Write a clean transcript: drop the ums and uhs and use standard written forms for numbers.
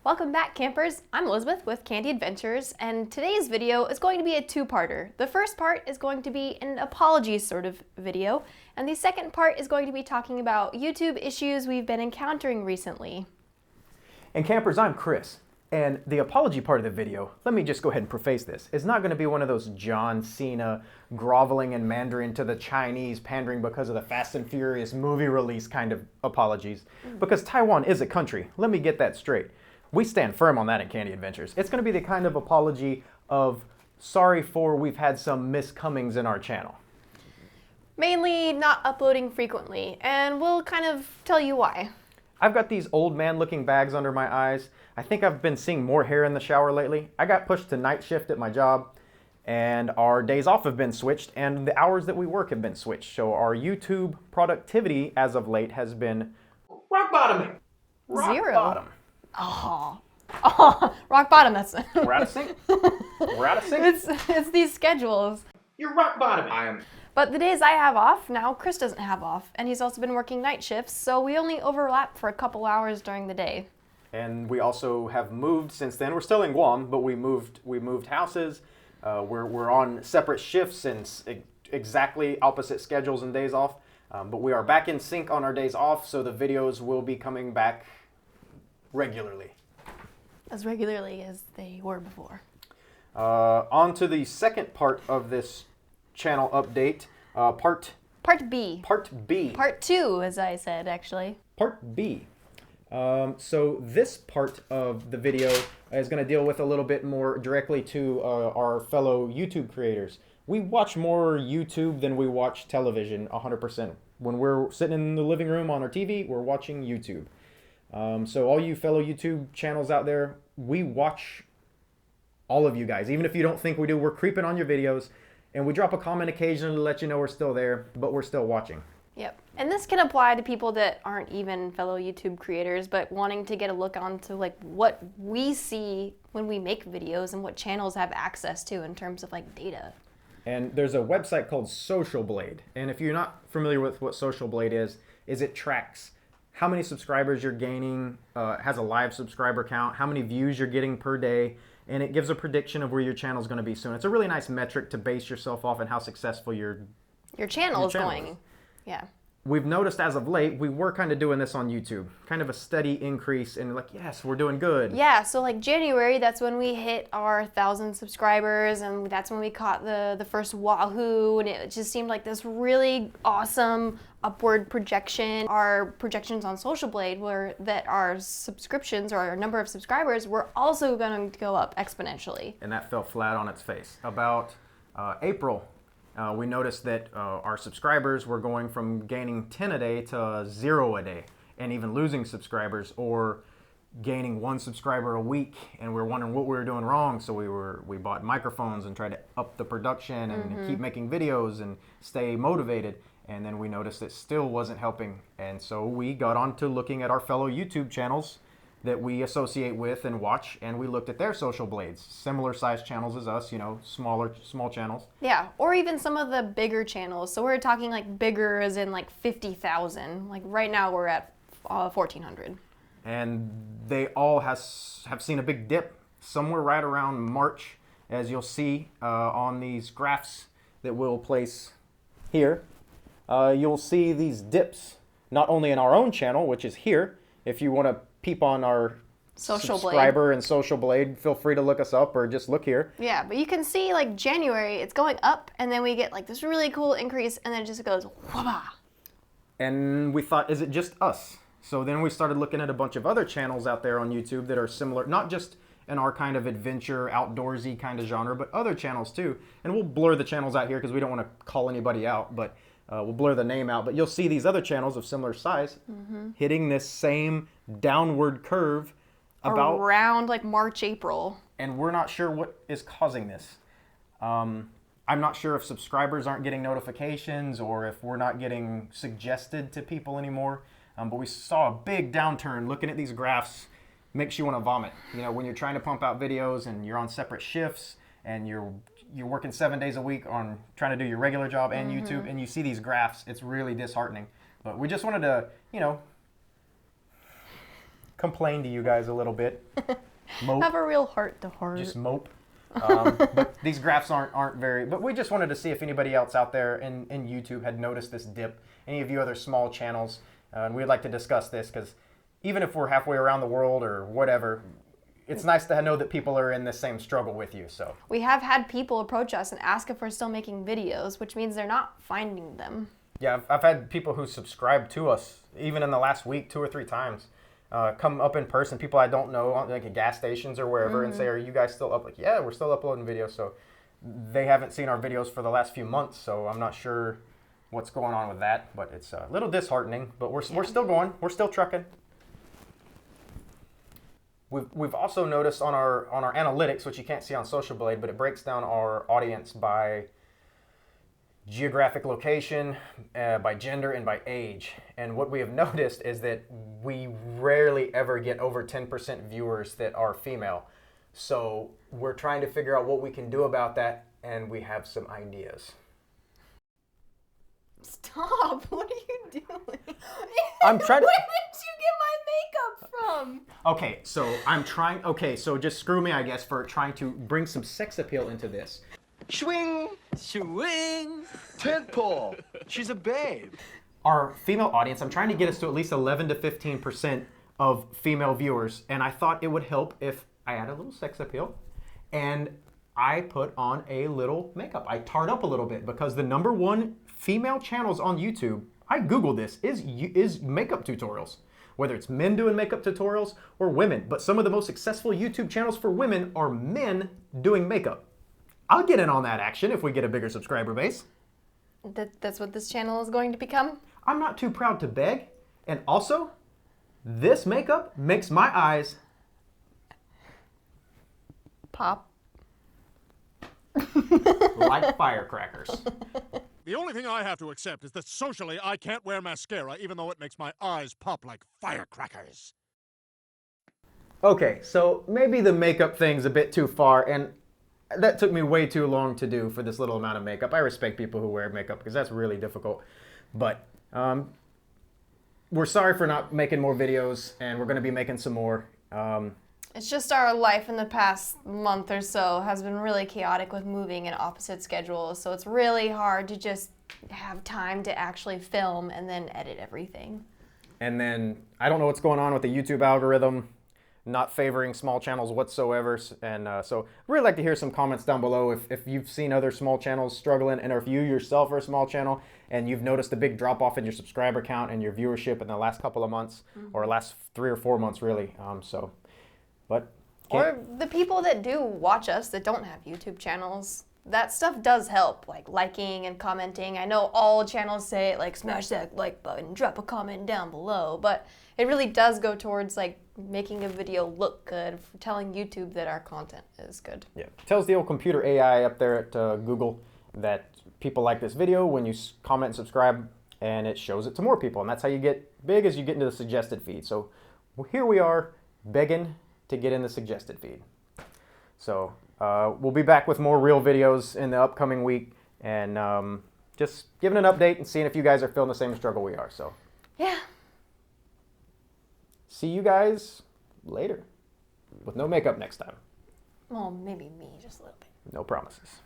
Welcome back, campers. I'm Elizabeth with CandE Adventures, and today's video is going to be a two-parter. The first part is going to be an apology sort of video, and the second part is going to be talking about YouTube issues we've been encountering recently. And campers, I'm Chris, and the apology part of the video, let me just go ahead and preface this, is not going to be one of those John Cena groveling in Mandarin to the Chinese pandering because of the Fast and Furious movie release kind of apologies, because Taiwan is a country. Let me get that straight. We stand firm on that in CandE Adventures. It's going to be the kind of apology of sorry for we've had some miscomings in our channel. Mainly not uploading frequently, and we'll kind of tell you why. I've got these old man looking bags under my eyes. I think I've been seeing more hair in the shower lately. I got pushed to night shift at my job, and our days off have been switched, and the hours that we work have been switched. So our YouTube productivity as of late has been rock bottoming. Zero. Bottom. Oh, rock bottom, that's... We're out of sync. We're out of sync. It's these schedules. You're rock bottoming. But the days I have off, now Chris doesn't have off, and he's also been working night shifts, so we only overlap for a couple hours during the day. And we also have moved since then. We're still in Guam, but we moved houses. We're on separate shifts and exactly opposite schedules and days off. But we are back in sync on our days off, so the videos will be coming back regularly. As regularly as they were before. On to the second part of this channel update. Part B. Part B. Part 2, as I said, actually. Part B. So this part of the video is going to deal with a little bit more directly to our fellow YouTube creators. We watch more YouTube than we watch television, 100%. When we're sitting in the living room on our TV, we're watching YouTube. So all you fellow YouTube channels out there, we watch all of you guys. Even if you don't think we do, we're creeping on your videos, and we drop a comment occasionally to let you know we're still there, but we're still watching. Yep. And this can apply to people that aren't even fellow YouTube creators, but wanting to get a look onto like what we see when we make videos and what channels have access to in terms of like data. And there's a website called Socialblade. And if you're not familiar with what Socialblade is it tracks how many subscribers you're gaining, has a live subscriber count, how many views you're getting per day, and it gives a prediction of where your channel is going to be soon. It's a really nice metric to base yourself off and how successful your channel is going. Yeah. We've noticed as of late, we were kind of doing this on YouTube, kind of a steady increase in like, yes, we're doing good. Yeah, so like January, that's when we hit our 1,000 subscribers, and that's when we caught the first Wahoo, and it just seemed like this really awesome upward projection. Our projections on Socialblade were that our subscriptions or our number of subscribers were also going to go up exponentially. And that fell flat on its face. About April, we noticed that our subscribers were going from gaining 10 a day to 0 a day, and even losing subscribers or gaining 1 subscriber a week, and we were wondering what we were doing wrong. So we bought microphones and tried to up the production and keep making videos and stay motivated. And then we noticed it still wasn't helping, and so we got on to looking at our fellow YouTube channels that we associate with and watch, and we looked at their social blades, similar sized channels as us, you know, small channels. Yeah, or even some of the bigger channels. So we're talking like bigger as in like 50,000. Like right now we're at 1,400. And they all have seen a big dip somewhere right around March, as you'll see on these graphs that we'll place here. You'll see these dips, not only in our own channel, which is here. If you want to peep on our subscriber and Socialblade, feel free to look us up or just look here. Yeah, but you can see like January, it's going up, and then we get like this really cool increase, and then it just goes whaba. And we thought, is it just us? So then we started looking at a bunch of other channels out there on YouTube that are similar, not just in our kind of adventure, outdoorsy kind of genre, but other channels too. And we'll blur the channels out here because we don't want to call anybody out, but we'll blur the name out. But you'll see these other channels of similar size hitting this same downward curve about around like March, April. And we're not sure what is causing this. I'm not sure if subscribers aren't getting notifications or if we're not getting suggested to people anymore. But we saw a big downturn. Looking at these graphs makes you want to vomit. You know, when you're trying to pump out videos and you're on separate shifts and you're working 7 days a week on trying to do your regular job and YouTube, and you see these graphs, it's really disheartening. But we just wanted to, you know, complain to you guys a little bit. Mope. Have a real heart to heart. Just mope. But these graphs aren't very, but we just wanted to see if anybody else out there in YouTube had noticed this dip, any of you other small channels, and we'd like to discuss this because even if we're halfway around the world or whatever, it's nice to know that people are in the same struggle with you. So we have had people approach us and ask if we're still making videos, which means they're not finding them. Yeah, I've had people who subscribe to us, even in the last week, 2 or 3 times, come up in person, people I don't know, like at gas stations or wherever, and say, are you guys still up? Like, yeah, we're still uploading videos. So they haven't seen our videos for the last few months, so I'm not sure what's going on with that, but it's a little disheartening, but we're still going. We're still trucking. We've also noticed on our analytics, which you can't see on Socialblade, but it breaks down our audience by geographic location, by gender, and by age. And what we have noticed is that we rarely ever get over 10% viewers that are female. So we're trying to figure out what we can do about that, and we have some ideas. Stop! What are you doing? I'm trying to... Where did you get my makeup from? Okay, so I'm trying... Okay, so just screw me, I guess, for trying to bring some sex appeal into this. Swing! Swing! Tentpole! She's a babe. Our female audience, I'm trying to get us to at least 11 to 15% of female viewers, and I thought it would help if I add a little sex appeal, and I put on a little makeup. I tarred up a little bit because the #1 female channels on YouTube, I Googled this, is makeup tutorials. Whether it's men doing makeup tutorials or women, but some of the most successful YouTube channels for women are men doing makeup. I'll get in on that action if we get a bigger subscriber base. That's what this channel is going to become? I'm not too proud to beg. And also, this makeup makes my eyes pop like firecrackers. The only thing I have to accept is that socially I can't wear mascara even though it makes my eyes pop like firecrackers. Okay, so maybe the makeup thing's a bit too far, and that took me way too long to do for this little amount of makeup. I respect people who wear makeup because that's really difficult. But we're sorry for not making more videos, and we're going to be making some more. It's just our life in the past month or so has been really chaotic with moving and opposite schedules, so it's really hard to just have time to actually film and then edit everything. And then I don't know what's going on with the YouTube algorithm, not favoring small channels whatsoever. And so I'd really like to hear some comments down below if you've seen other small channels struggling, and if you yourself are a small channel and you've noticed a big drop off in your subscriber count and your viewership in the last couple of months, or last 3 or 4 months really. Or the people that do watch us that don't have YouTube channels, that stuff does help, like liking and commenting. I know all channels say, like, smash that like button, drop a comment down below, but it really does go towards like making a video look good, telling YouTube that our content is good. Yeah, tells the old computer AI up there at Google that people like this video when you comment and subscribe, and it shows it to more people, and that's how you get big, as you get into the suggested feed. So here we are begging to get in the suggested feed. So we'll be back with more real videos in the upcoming week, and just giving an update and seeing if you guys are feeling the same struggle we are. So yeah. See you guys later with no makeup next time. Well, maybe me just a little bit. No promises.